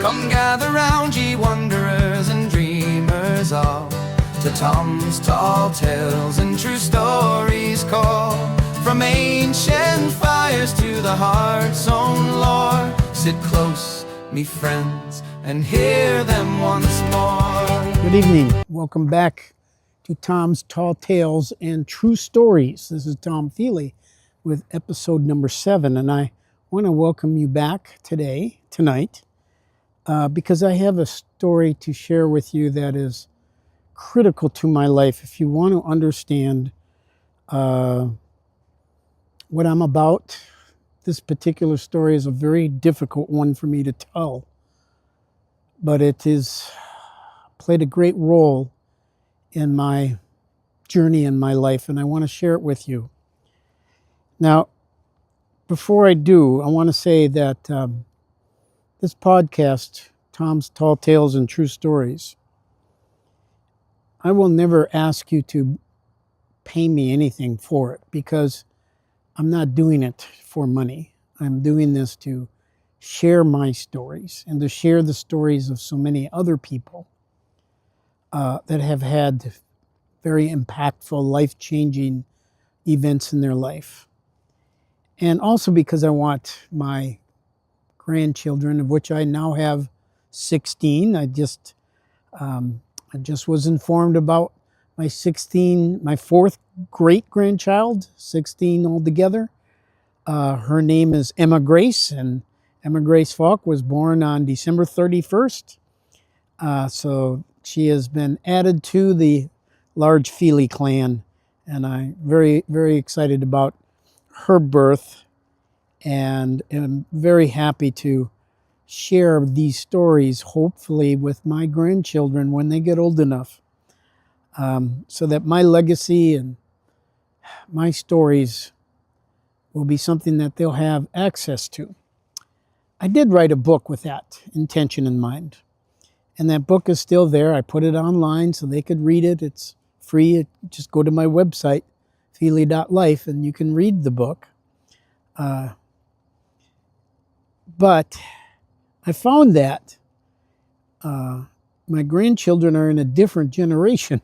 Come gather round, ye wanderers and dreamers all, to Tom's tall tales and true stories call. From ancient fires to the heart's own lore, sit close, me friends, and hear them once more. Good evening. Welcome back to Tom's Tall Tales and True Stories. This is Tom Feely with episode number 7, and I want to welcome you back tonight, because I have a story to share with you that is critical to my life. If you want to understand what I'm about, this particular story is a very difficult one for me to tell, but it has played a great role in my journey in my life, and I want to share it with you. Now, before I do, I want to say that this podcast, Tom's Tall Tales and True Stories, I will never ask you to pay me anything for it, because I'm not doing it for money. I'm doing this to share my stories and to share the stories of so many other people that have had very impactful, life-changing events in their life. And also because I want my grandchildren, of which I now have 16. I just was informed about my fourth great-grandchild, 16 altogether. Her name is Emma Grace, and Emma Grace Falk was born on December 31st. So she has been added to the large Feely clan, and I'm very, very excited about her birth, and am very happy to share these stories, hopefully, with my grandchildren when they get old enough, so that my legacy and my stories will be something that they'll have access to. I did write a book with that intention in mind, and that book is still there. I put it online so they could read it. It's free. Just go to my website, feely.life, and you can read the book. But I found that my grandchildren are in a different generation,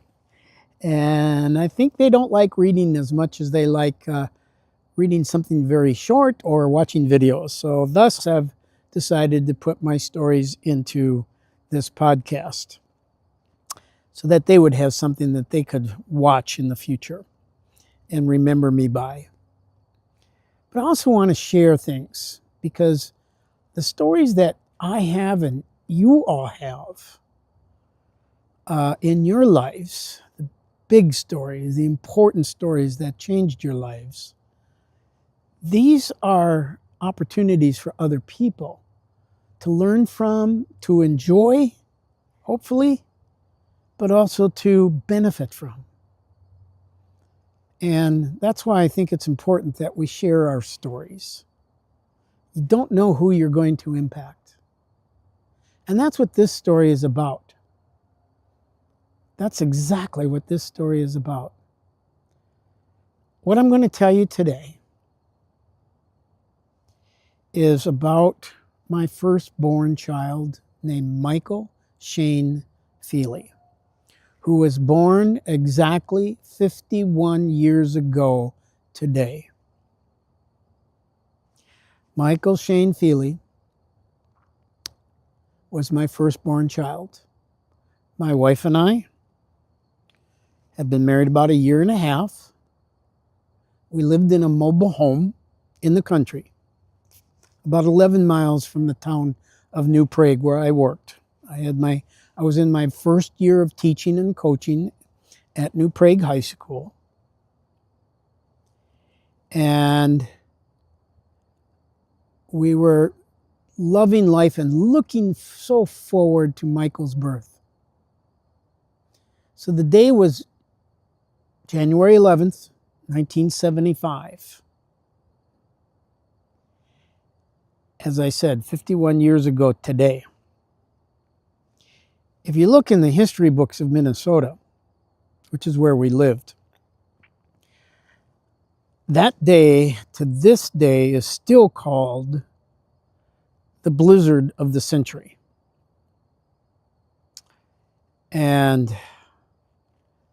and I think they don't like reading as much as they like reading something very short or watching videos. So thus I've decided to put my stories into this podcast so that they would have something that they could watch in the future and remember me by. But I also want to share things, because the stories that I have and you all have in your lives, the big stories, the important stories that changed your lives, these are opportunities for other people to learn from, to enjoy, hopefully, but also to benefit from. And that's why I think it's important that we share our stories. You don't know who you're going to impact. And that's what this story is about. That's exactly what this story is about. What I'm going to tell you today is about my firstborn child named Michael Shane Feely, who was born exactly 51 years ago today. Michael Shane Feely was my firstborn child. My wife and I had been married about 1.5 years. We lived in a mobile home in the country, about 11 miles from the town of New Prague, where I worked. I was in my first year of teaching and coaching at New Prague High School. And we were loving life and looking so forward to Michael's birth. So the day was January 11th, 1975. As I said, 51 years ago today. If you look in the history books of Minnesota, which is where we lived, that day to this day is still called the blizzard of the century. And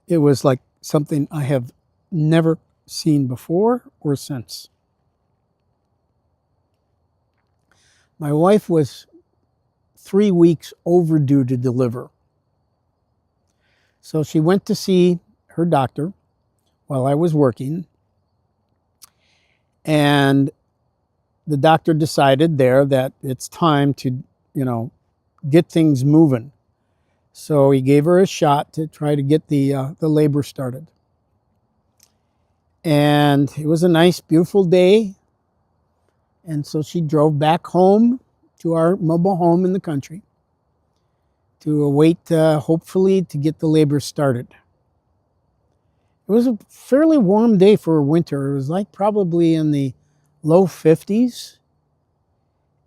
it was like something I have never seen before or since. My wife was 3 weeks overdue to deliver. So she went to see her doctor while I was working. And the doctor decided there that it's time to, get things moving. So he gave her a shot to try to get the labor started. And it was a nice, beautiful day. And so she drove back home to our mobile home in the country to await, hopefully, to get the labor started. It was a fairly warm day for winter. It was like probably in the low 50s.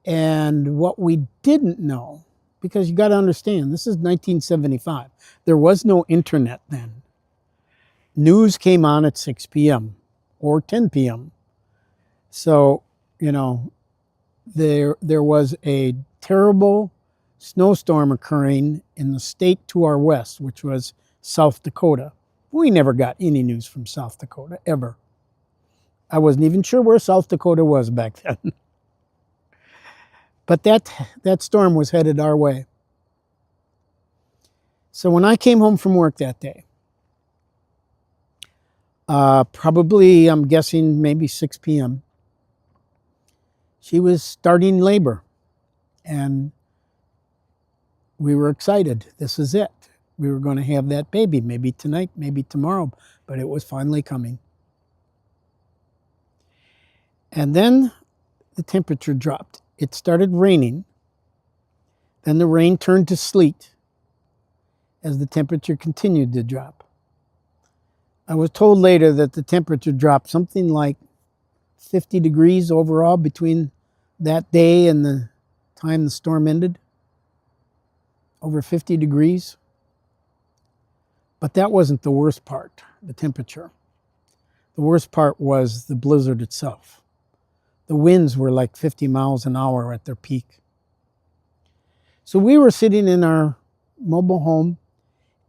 And what we didn't know, because you got to understand, this is 1975. There was no internet then. News came on at 6 p.m. or 10 p.m. So, there was a terrible snowstorm occurring in the state to our west, which was South Dakota. We never got any news from South Dakota, ever. I wasn't even sure where South Dakota was back then. But that storm was headed our way. So when I came home from work that day, probably, I'm guessing, maybe 6 p.m., she was starting labor. And we were excited. This is it. We were going to have that baby, maybe tonight, maybe tomorrow, but it was finally coming. And then the temperature dropped. It started raining. Then the rain turned to sleet as the temperature continued to drop. I was told later that the temperature dropped something like 50 degrees overall between that day and the time the storm ended. Over 50 degrees. But that wasn't the worst part, the temperature. The worst part was the blizzard itself. The winds were like 50 miles an hour at their peak. So we were sitting in our mobile home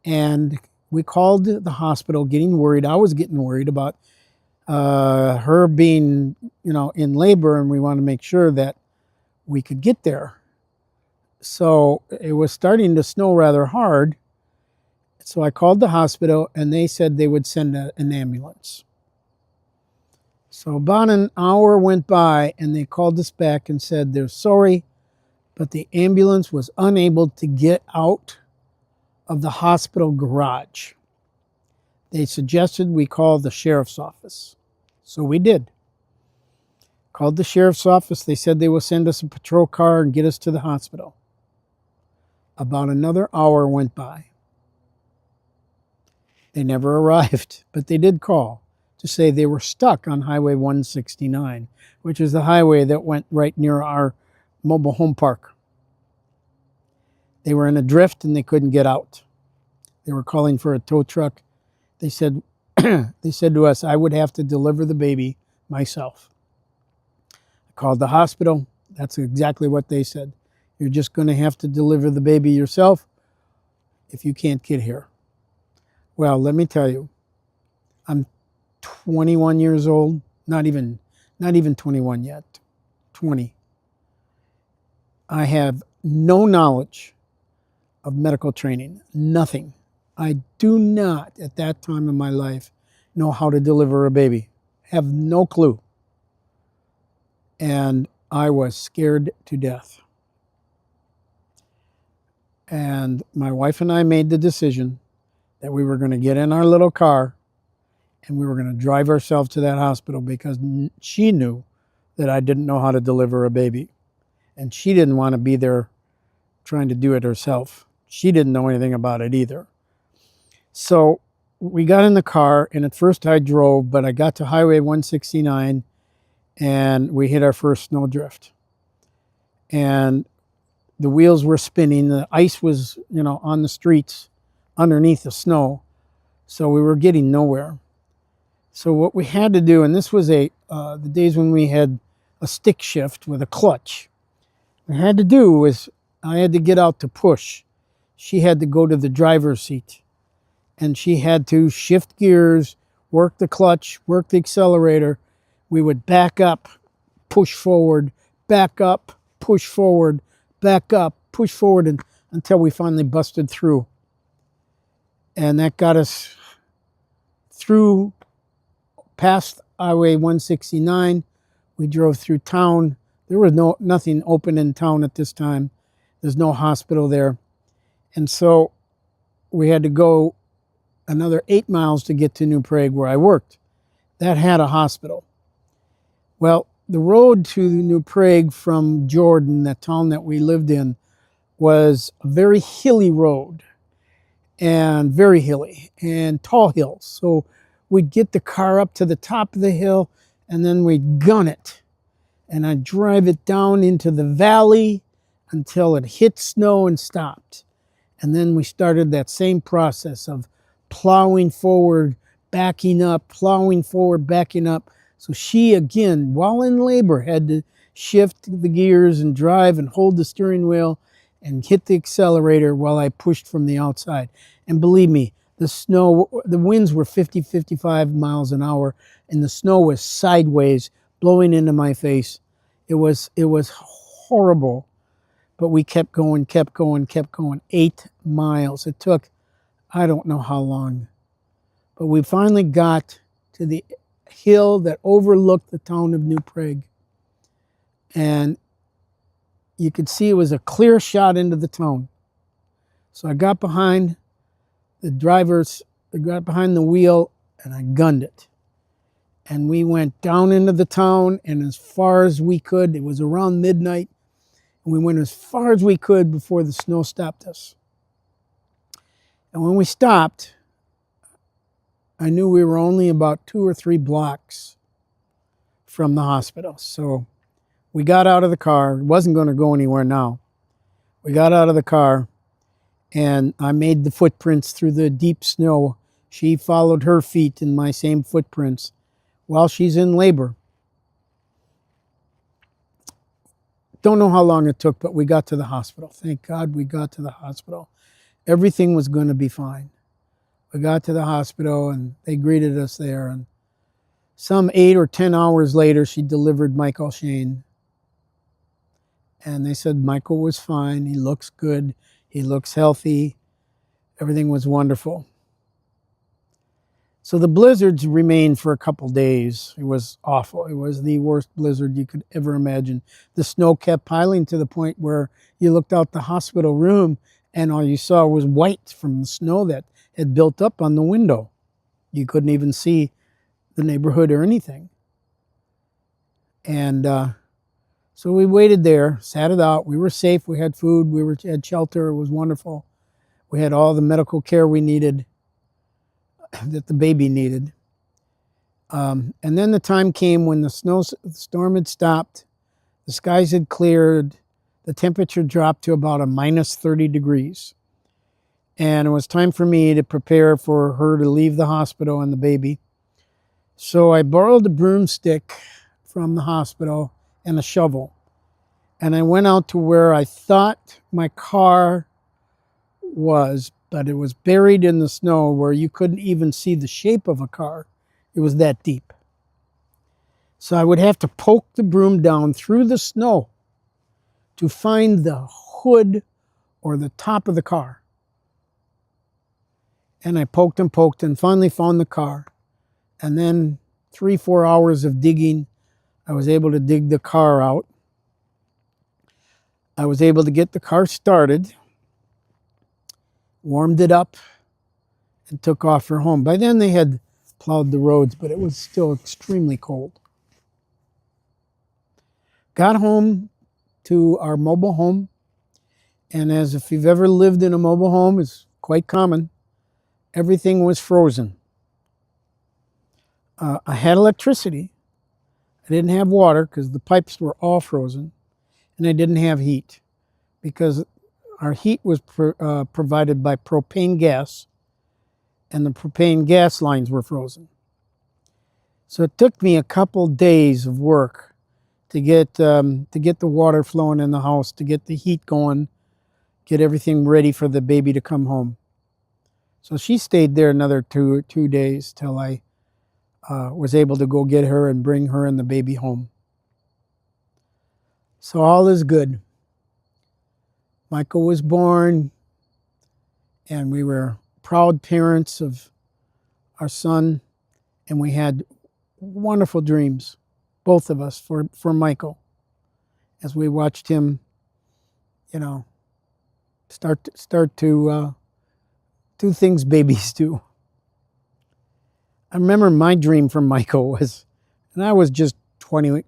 and we called the hospital getting worried. I was getting worried about her being, in labor, and we wanted to make sure that we could get there. So it was starting to snow rather hard. So I called the hospital and they said they would send an ambulance. So about an hour went by and they called us back and said they're sorry, but the ambulance was unable to get out of the hospital garage. They suggested we call the sheriff's office. So we did. Called the sheriff's office. They said they will send us a patrol car and get us to the hospital. About another hour went by. They never arrived, but they did call to say they were stuck on Highway 169, which is the highway that went right near our mobile home park. They were in a drift and they couldn't get out. They were calling for a tow truck. They said to us, I would have to deliver the baby myself. I called the hospital. That's exactly what they said. You're just going to have to deliver the baby yourself if you can't get here. Well, let me tell you, I'm 21 years old, not even 21 yet, 20. I have no knowledge of medical training, nothing. I do not, at that time in my life, know how to deliver a baby. Have no clue. And I was scared to death. And my wife and I made the decision that we were going to get in our little car and we were going to drive ourselves to that hospital because she knew that I didn't know how to deliver a baby. And she didn't want to be there trying to do it herself. She didn't know anything about it either. So we got in the car, and at first I drove, but I got to Highway 169 and we hit our first snowdrift. And the wheels were spinning. The ice was, on the streets underneath the snow. So we were getting nowhere. So what we had to do, and this was the days when we had a stick shift with a clutch. What I had to do was I had to get out to push she had to go to the driver's seat. And she had to shift gears, work the clutch, work the accelerator. We would back up, push forward, back up, push forward, back up, push forward, and until we finally busted through. And that got us through past Highway 169. We drove through town. There was nothing open in town at this time. There's no hospital there. And so we had to go another 8 miles to get to New Prague, where I worked. That had a hospital. Well, the road to New Prague from Jordan, that town that we lived in, was a very hilly road, and very hilly, and tall hills. So we'd get the car up to the top of the hill, and then we'd gun it. And I'd drive it down into the valley until it hit snow and stopped. And then we started that same process of plowing forward, backing up, plowing forward, backing up. So she, again, while in labor, had to shift the gears and drive and hold the steering wheel and hit the accelerator while I pushed from the outside. And believe me, the winds were 50, 55 miles an hour, and the snow was sideways, blowing into my face. It was horrible, but we kept going, kept going, kept going. 8 miles. It took, I don't know how long, but we finally got to the hill that overlooked the town of New Prague. And you could see it was a clear shot into the town. So I got behind the wheel, and I gunned it. And we went down into the town, and as far as we could. It was around midnight, and we went as far as we could before the snow stopped us. And when we stopped, I knew we were only about 2 or 3 blocks from the hospital. So we got out of the car. It wasn't going to go anywhere now. We got out of the car, and I made the footprints through the deep snow. She followed her feet in my same footprints while she's in labor. Don't know how long it took, but we got to the hospital. Thank God we got to the hospital. Everything was going to be fine. We got to the hospital, and they greeted us there. And some 8 or 10 hours later, she delivered Michael Shane. And they said Michael was fine. He looks good. He looks healthy. Everything was wonderful. So the blizzards remained for a couple days. It was awful. It was the worst blizzard you could ever imagine. The snow kept piling to the point where you looked out the hospital room and all you saw was white from the snow that had built up on the window. You couldn't even see the neighborhood or anything. And so we waited there, sat it out. We were safe. We had food. We had shelter. It was wonderful. We had all the medical care we needed, that the baby needed. And then the time came when the storm had stopped, the skies had cleared, the temperature dropped to about a minus 30 degrees. And it was time for me to prepare for her to leave the hospital and the baby. So I borrowed a broomstick from the hospital and a shovel. And I went out to where I thought my car was, but it was buried in the snow where you couldn't even see the shape of a car. It was that deep. So I would have to poke the broom down through the snow to find the hood or the top of the car. And I poked and finally found the car. And then 3-4 hours of digging, I was able to dig the car out. I was able to get the car started, warmed it up, and took off for home. By then they had plowed the roads, but it was still extremely cold. Got home to our mobile home, and as if you've ever lived in a mobile home, it's quite common, everything was frozen. I had electricity. I didn't have water because the pipes were all frozen, and I didn't have heat because our heat was provided by propane gas, and the propane gas lines were frozen. So it took me a couple days of work to get the water flowing in the house, to get the heat going, get everything ready for the baby to come home. So she stayed there another two days till I was able to go get her and bring her and the baby home. So all is good. Michael was born, and we were proud parents of our son, and we had wonderful dreams, both of us, for Michael, as we watched him, start to do things babies do. I remember my dream for Michael was, and I was just 20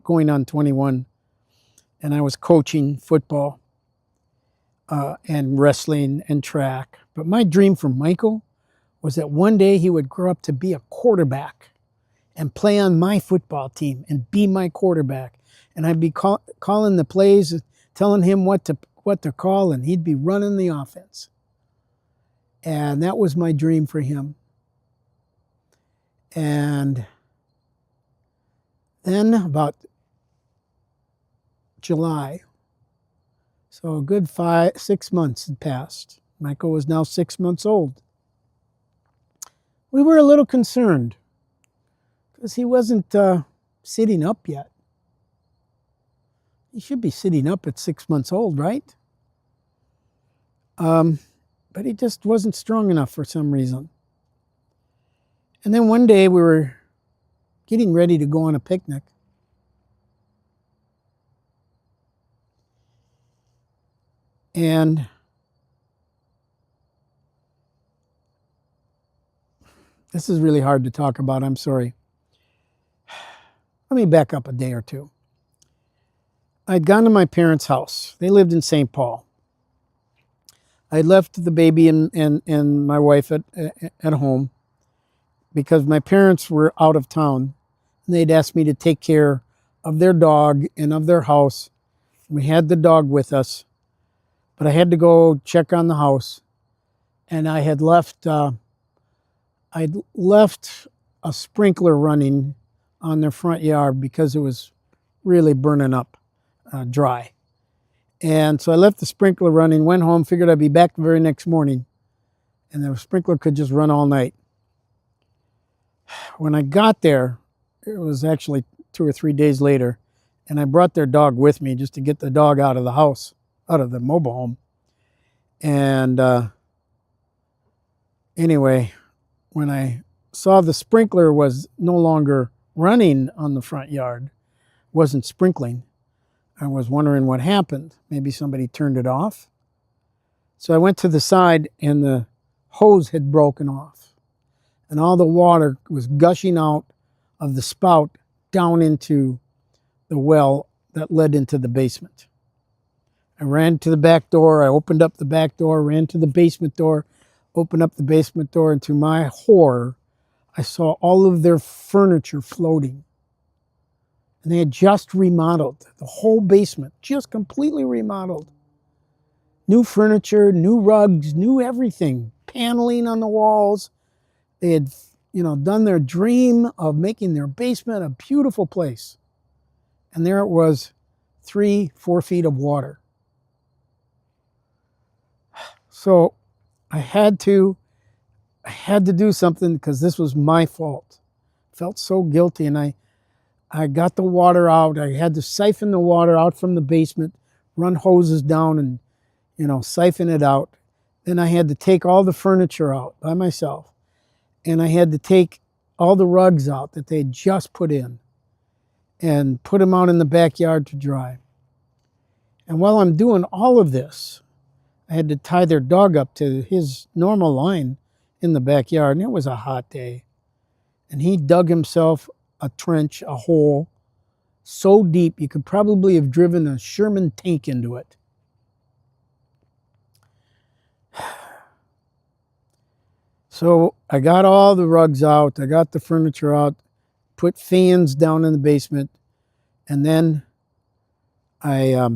going on 21, and I was coaching football and wrestling and track. But my dream for Michael was that one day he would grow up to be a quarterback and play on my football team and be my quarterback. And I'd be calling the plays, telling him what to call, and he'd be running the offense. And that was my dream for him. And then about July, so a good 6 months had passed. Michael was now 6 months old. We were a little concerned because he wasn't sitting up yet. He should be sitting up at 6 months old, right? But he just wasn't strong enough for some reason. And then one day we were getting ready to go on a picnic. And this is really hard to talk about, I'm sorry. Let me back up a day or two. I'd gone to my parents' house. They lived in St. Paul. I left the baby and my wife at home because my parents were out of town. And they'd asked me to take care of their dog and of their house. We had the dog with us, but I had to go check on the house. And I had left I'd left a sprinkler running on their front yard because it was really burning up dry. And so I left the sprinkler running, went home, figured I'd be back the very next morning, and the sprinkler could just run all night. When I got there, it was actually 2 or 3 days later, and I brought their dog with me just to get the dog out of the house, out of the mobile home. And anyway, when I saw the sprinkler was no longer running on the front yard, wasn't sprinkling, I was wondering what happened. Maybe somebody turned it off. So I went to the side and the hose had broken off. And all the water was gushing out of the spout down into the well that led into the basement. I ran to the back door. I opened up the back door, ran to the basement door, opened up the basement door, and to my horror, I saw all of their furniture floating. And they had just remodeled the whole basement, just completely remodeled. New furniture, new rugs, new everything, paneling on the walls. They had, done their dream of making their basement a beautiful place. And there it was, 3-4 feet of water. So I had to do something because this was my fault. Felt so guilty, and I got the water out. I had to siphon the water out from the basement, run hoses down and, siphon it out. Then I had to take all the furniture out by myself. And I had to take all the rugs out that they had just put in and put them out in the backyard to dry. And while I'm doing all of this, I had to tie their dog up to his normal line in the backyard. And it was a hot day. And he dug himself a trench, a hole, so deep you could probably have driven a Sherman tank into it. So I got all the rugs out, I got the furniture out, put fans down in the basement, and then I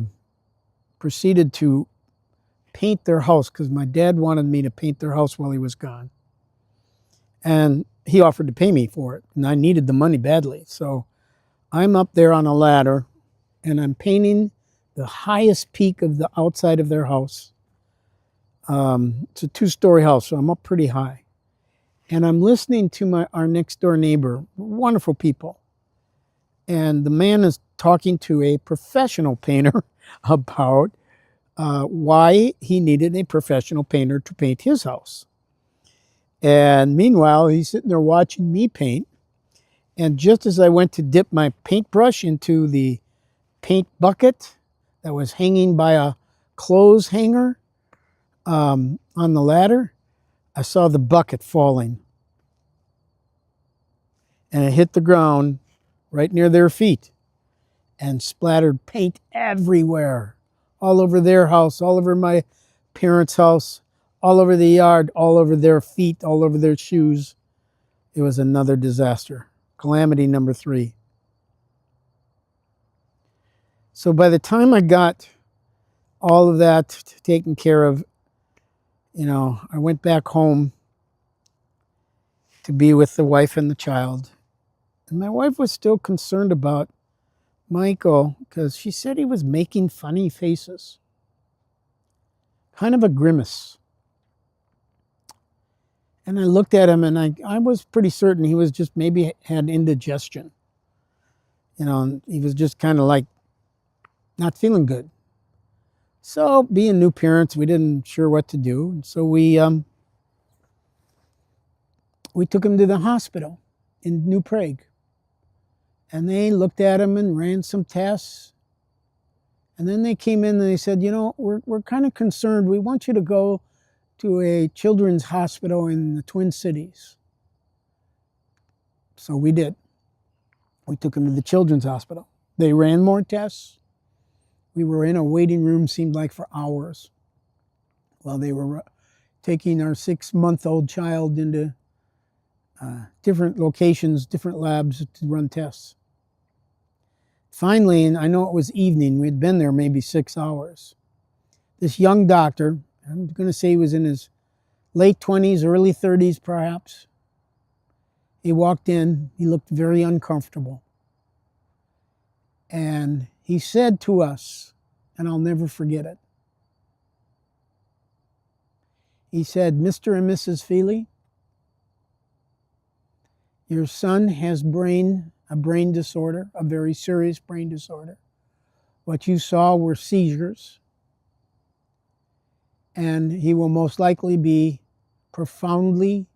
proceeded to paint their house because my dad wanted me to paint their house while he was gone. And he offered to pay me for it, and I needed the money badly. So I'm up there on a ladder, and I'm painting the highest peak of the outside of their house. It's a two-story house, so I'm up pretty high. And I'm listening to our next door neighbor, wonderful people. And the man is talking to a professional painter about why he needed a professional painter to paint his house. And meanwhile, he's sitting there watching me paint. And just as I went to dip my paintbrush into the paint bucket that was hanging by a clothes hanger on the ladder, I saw the bucket falling. And it hit the ground right near their feet and splattered paint everywhere, all over their house, all over my parents' house, all over the yard, all over their feet, all over their shoes. It was another disaster. Calamity number 3. So by the time I got all of that taken care of, I went back home to be with the wife and the child. And my wife was still concerned about Michael because she said he was making funny faces, kind of a grimace. And I looked at him and I was pretty certain he was just maybe had indigestion. He was just kind of like not feeling good. So being new parents, we didn't sure what to do. And so we took him to the hospital in New Prague. And they looked at him and ran some tests. And then they came in and they said, we're kind of concerned. We want you to go to a children's hospital in the Twin Cities. So we did. We took him to the children's hospital. They ran more tests. We were in a waiting room, seemed like for hours, while they were taking our 6-month-old child into different locations, different labs to run tests. Finally, and I know it was evening, we had been there maybe 6 hours. This young doctor, I'm going to say he was in his late 20s, early 30s perhaps. He walked in, he looked very uncomfortable. And he said to us, and I'll never forget it. He said, "Mr. and Mrs. Feely, your son has a brain disorder, a very serious brain disorder. What you saw were seizures, and he will most likely be profoundly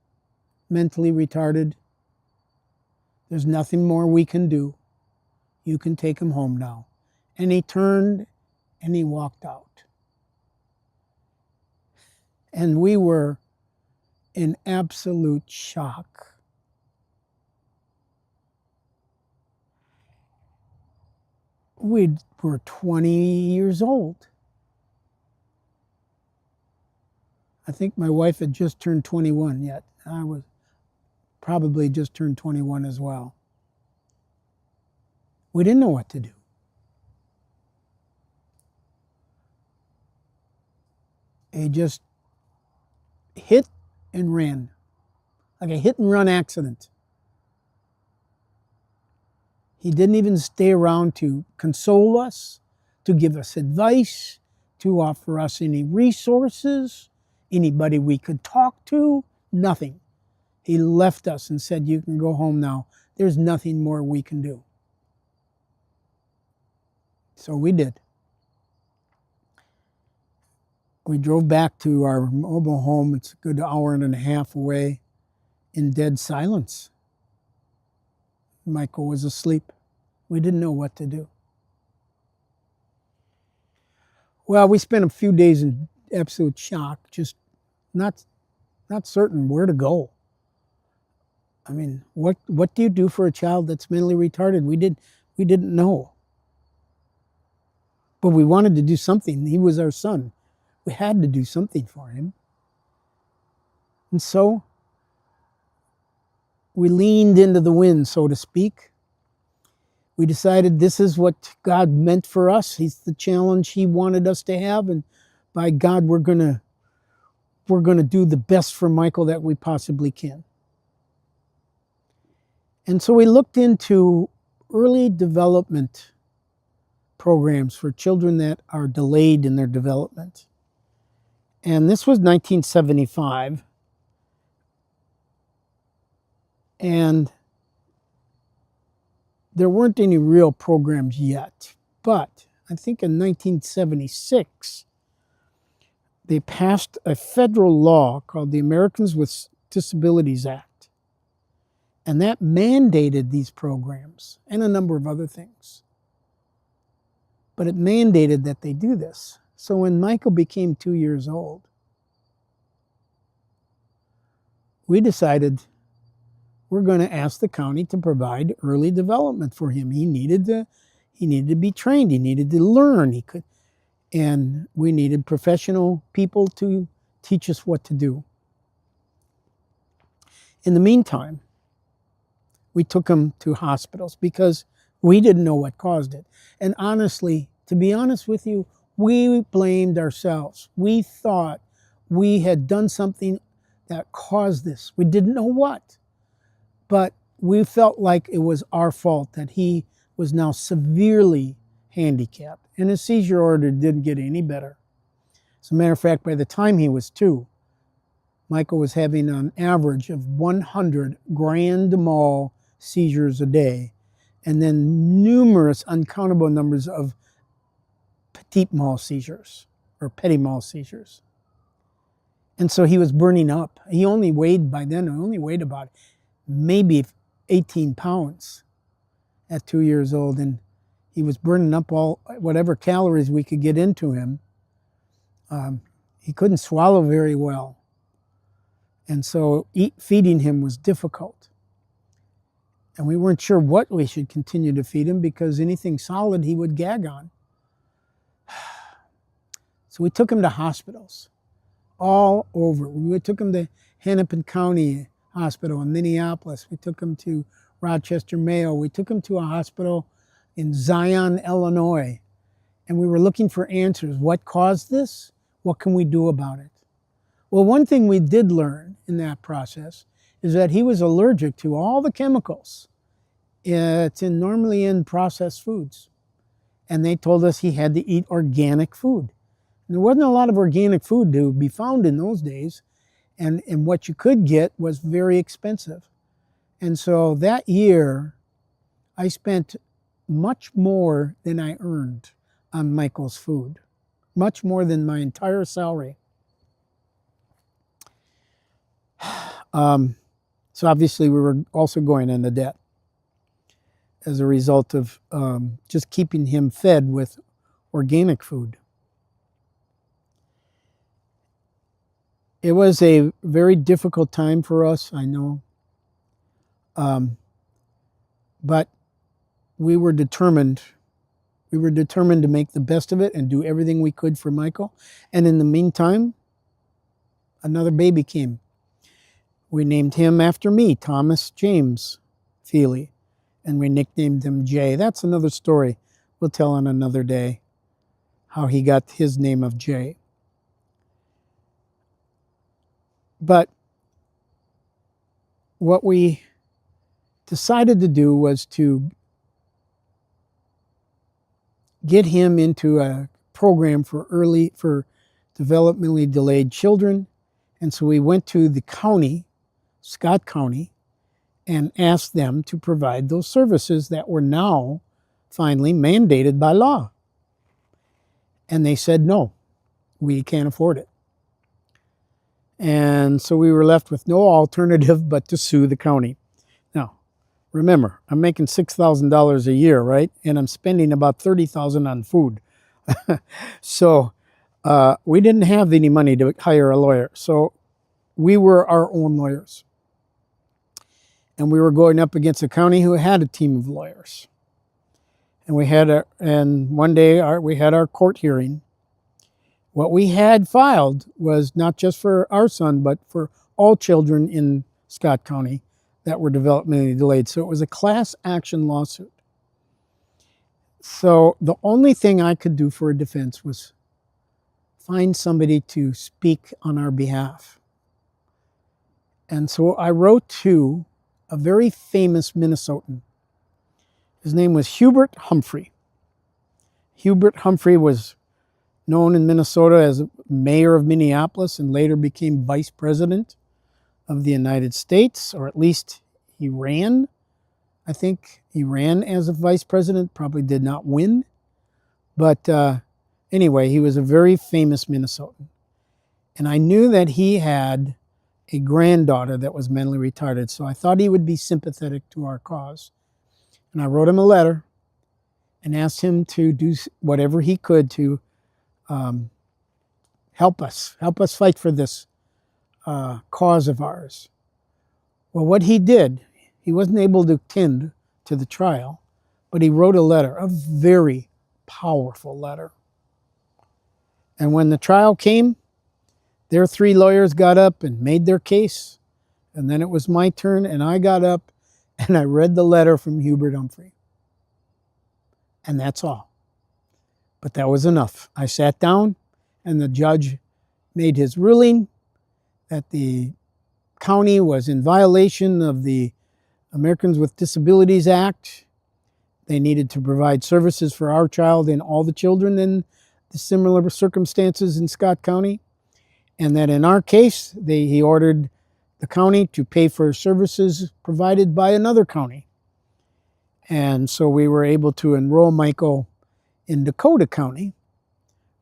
mentally retarded. There's nothing more we can do. You can take him home now." And he turned and he walked out. And we were in absolute shock. We were 20 years old. I think my wife had just turned 21 yet. I was probably just turned 21 as well. We didn't know what to do. He just hit and ran, like a hit and run accident. He didn't even stay around to console us, to give us advice, to offer us any resources, anybody we could talk to, nothing. He left us and said, "You can go home now. There's nothing more we can do." So we did. We drove back to our mobile home. It's a good hour and a half away in dead silence. Michael was asleep. We didn't know what to do. Well, we spent a few days in absolute shock, just not certain where to go. I mean, what do you do for a child that's mentally retarded? We didn't know. But we wanted to do something. He was our son. We had to do something for him. And so we leaned into the wind, so to speak. We decided this is what God meant for us. He's the challenge He wanted us to have, and by God, we're gonna do the best for Michael that we possibly can. And so we looked into early development programs for children that are delayed in their development. And this was 1975. And there weren't any real programs yet. But I think in 1976, they passed a federal law called the Americans with Disabilities Act. And that mandated these programs and a number of other things. But it mandated that they do this. So when Michael became 2 years old, we decided we're going to ask the county to provide early development for him. He needed to be trained. He needed to learn. And we needed professional people to teach us what to do. In the meantime, we took him to hospitals because we didn't know what caused it. And honestly, to be honest with you, we blamed ourselves. We thought we had done something that caused this. We didn't know what. But we felt like it was our fault that he was now severely handicapped. And his seizure order didn't get any better. As a matter of fact, by the time he was 2, Michael was having an average of 100 grand mal seizures a day, and then numerous uncountable numbers of petit mal seizures, or petit mal seizures. And so he was burning up. He only weighed, by then, about maybe 18 pounds at 2 years old, and he was burning up whatever calories we could get into him. He couldn't swallow very well. And so feeding him was difficult. And we weren't sure what we should continue to feed him because anything solid he would gag on. So we took him to hospitals all over. We took him to Hennepin County Hospital in Minneapolis. We took him to Rochester, Mayo. We took him to a hospital in Zion, Illinois. And we were looking for answers. What caused this? What can we do about it? Well, one thing we did learn in that process is that he was allergic to all the chemicals. It's normally in processed foods. And they told us he had to eat organic food. And there wasn't a lot of organic food to be found in those days. And what you could get was very expensive. And so that year, I spent much more than I earned on Michael's food. Much more than my entire salary. So obviously we were also going into debt as a result of just keeping him fed with organic food. It was a very difficult time for us, I know. But we were determined. We were determined to make the best of it and do everything we could for Michael. And in the meantime, another baby came. We named him after me, Thomas James Feely, and we nicknamed him Jay. That's another story we'll tell on another day, how he got his name of Jay. But what we decided to do was to get him into a program for developmentally delayed children. And so we went to the county, Scott County, and asked them to provide those services that were now finally mandated by law. And they said, no, we can't afford it. And so we were left with no alternative but to sue the county. Now, remember, I'm making $6,000 a year, right? And I'm spending about $30,000 on food. So we didn't have any money to hire a lawyer. So we were our own lawyers. And we were going up against a county who had a team of lawyers. And one day we had our court hearing. What we had filed was not just for our son, but for all children in Scott County that were developmentally delayed. So it was a class action lawsuit. So the only thing I could do for a defense was find somebody to speak on our behalf. And so I wrote to a very famous Minnesotan. His name was Hubert Humphrey. Hubert Humphrey was known in Minnesota as mayor of Minneapolis and later became vice president of the United States, or at least he ran. I think he ran as a vice president, probably did not win. But anyway, he was a very famous Minnesotan. And I knew that he had a granddaughter that was mentally retarded, so I thought he would be sympathetic to our cause. And I wrote him a letter and asked him to do whatever he could to help us fight for this cause of ours. Well, what he did, he wasn't able to attend to the trial, but he wrote a letter, a very powerful letter. And when the trial came, their 3 lawyers got up and made their case. And then it was my turn, and I got up and I read the letter from Hubert Humphrey. And that's all. But that was enough. I sat down, and the judge made his ruling that the county was in violation of the Americans with Disabilities Act. They needed to provide services for our child and all the children in the similar circumstances in Scott County. And that in our case, he ordered the county to pay for services provided by another county. And so we were able to enroll Michael in Dakota County,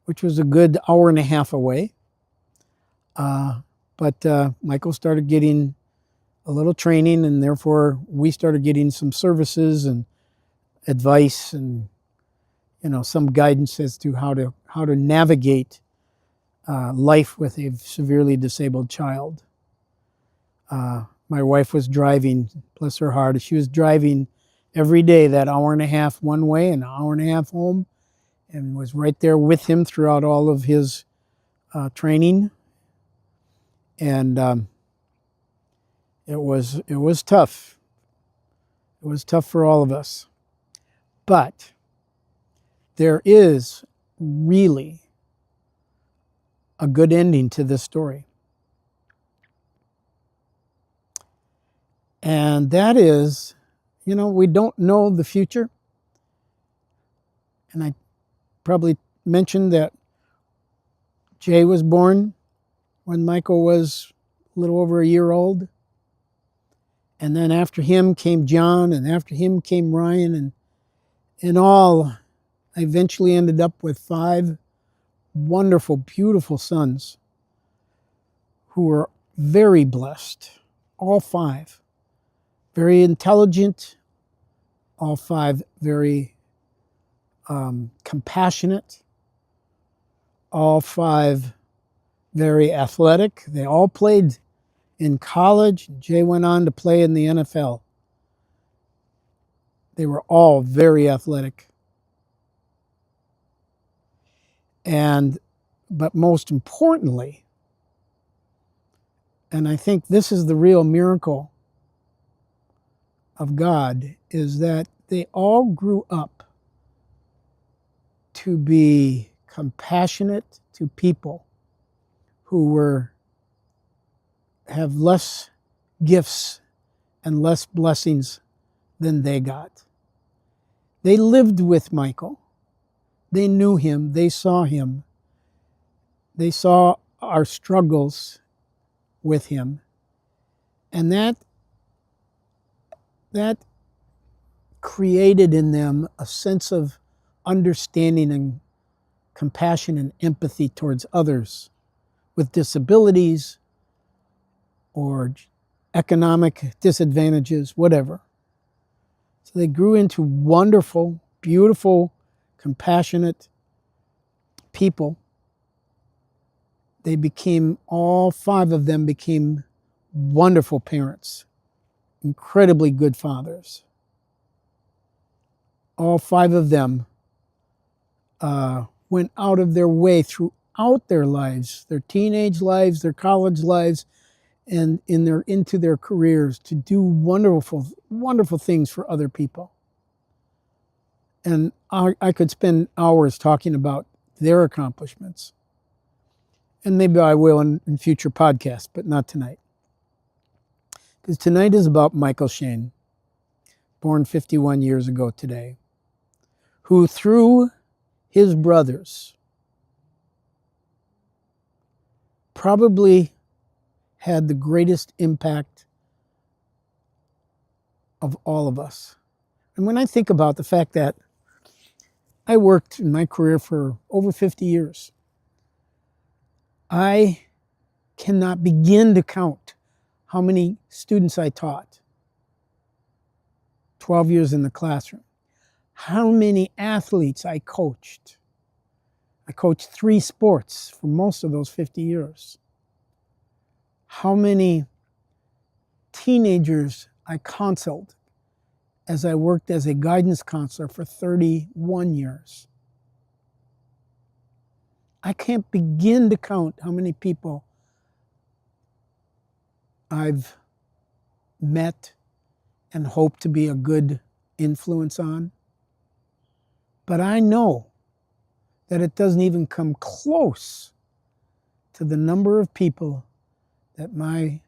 which was a good hour and a half away. But Michael started getting a little training, and therefore we started getting some services and advice and some guidance as to how to navigate life with a severely disabled child. My wife was driving, bless her heart. She was driving every day that hour and a half one way and an hour and a half home, and was right there with him throughout all of his training. And it was tough. It was tough for all of us. But there is really a good ending to this story. And that is, we don't know the future. And I probably mentioned that Jay was born when Michael was a little over a year old. And then after him came John, and after him came Ryan, and in all, I eventually ended up with 5 wonderful, beautiful sons who were very blessed, all 5. Very intelligent, all 5 very compassionate, all 5 very athletic. They all played in college. Jay went on to play in the NFL. They were all very athletic. But most importantly, and I think this is the real miracle of God, is that they all grew up to be compassionate to people who have less gifts and less blessings than they got. They lived with Michael. They knew him. They saw him. They saw our struggles with him. And that created in them a sense of understanding and compassion and empathy towards others with disabilities or economic disadvantages, whatever. So they grew into wonderful, beautiful, compassionate people. They became, all 5 of them became wonderful parents, incredibly good fathers. All 5 of them went out of their way throughout their lives, their teenage lives, their college lives, and into their careers to do wonderful, wonderful things for other people. And I could spend hours talking about their accomplishments. And maybe I will in future podcasts, but not tonight. Because tonight is about Michael Shane, born 51 years ago today, who through his brothers probably had the greatest impact of all of us. And when I think about the fact that I worked in my career for over 50 years, I cannot begin to count how many students I taught. 12 years in the classroom. How many athletes I coached. I coached 3 sports for most of those 50 years. How many teenagers I counseled as I worked as a guidance counselor for 31 years. I can't begin to count how many people I've met and hope to be a good influence on. But I know that it doesn't even come close to the number of people that my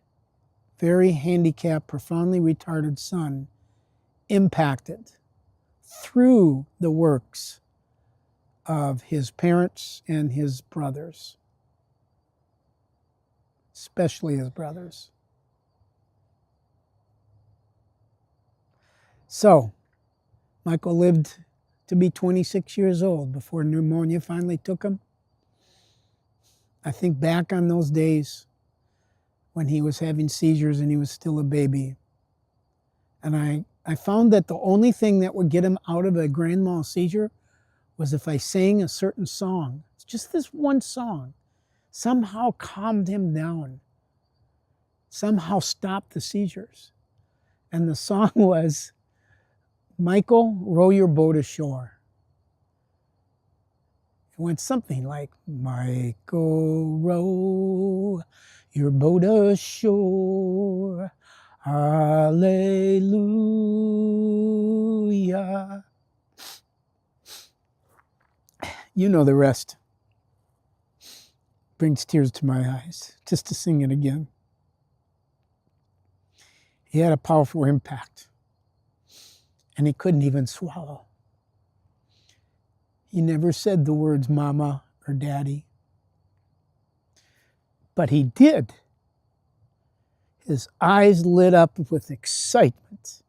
very handicapped, profoundly retarded son impacted through the works of his parents and his brothers, especially his brothers. So, Michael lived to be 26 years old before pneumonia finally took him. I think back on those days when he was having seizures and he was still a baby. And I found that the only thing that would get him out of a grand mal seizure was if I sang a certain song. It's just this one song. Somehow calmed him down. Somehow stopped the seizures. And the song was, "Michael, row your boat ashore." It went something like, "Michael, row your boat ashore, hallelujah." You know the rest. Brings tears to my eyes just to sing it again. He had a powerful impact, and he couldn't even swallow. He never said the words mama or daddy, but he did. His eyes lit up with excitement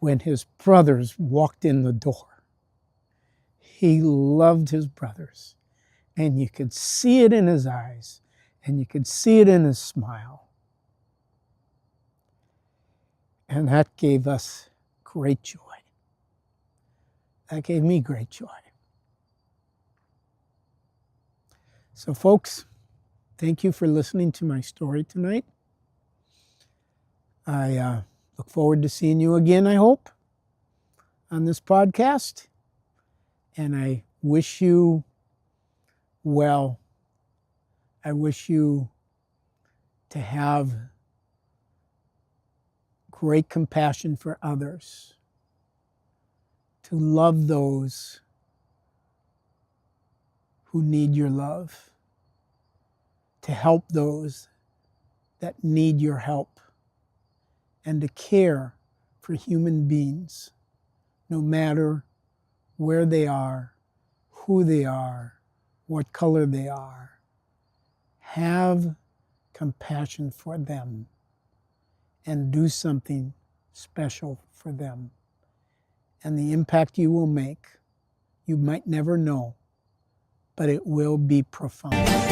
when his brothers walked in the door. He loved his brothers, and you could see it in his eyes, and you could see it in his smile. And that gave us great joy. That gave me great joy. So folks, thank you for listening to my story tonight. I look forward to seeing you again, I hope, on this podcast. And I wish you well. I wish you to have great compassion for others, to love those who need your love, to help those that need your help, and to care for human beings, no matter where they are, who they are, what color they are. Have compassion for them and do something special for them. And the impact you will make, you might never know, but it will be profound.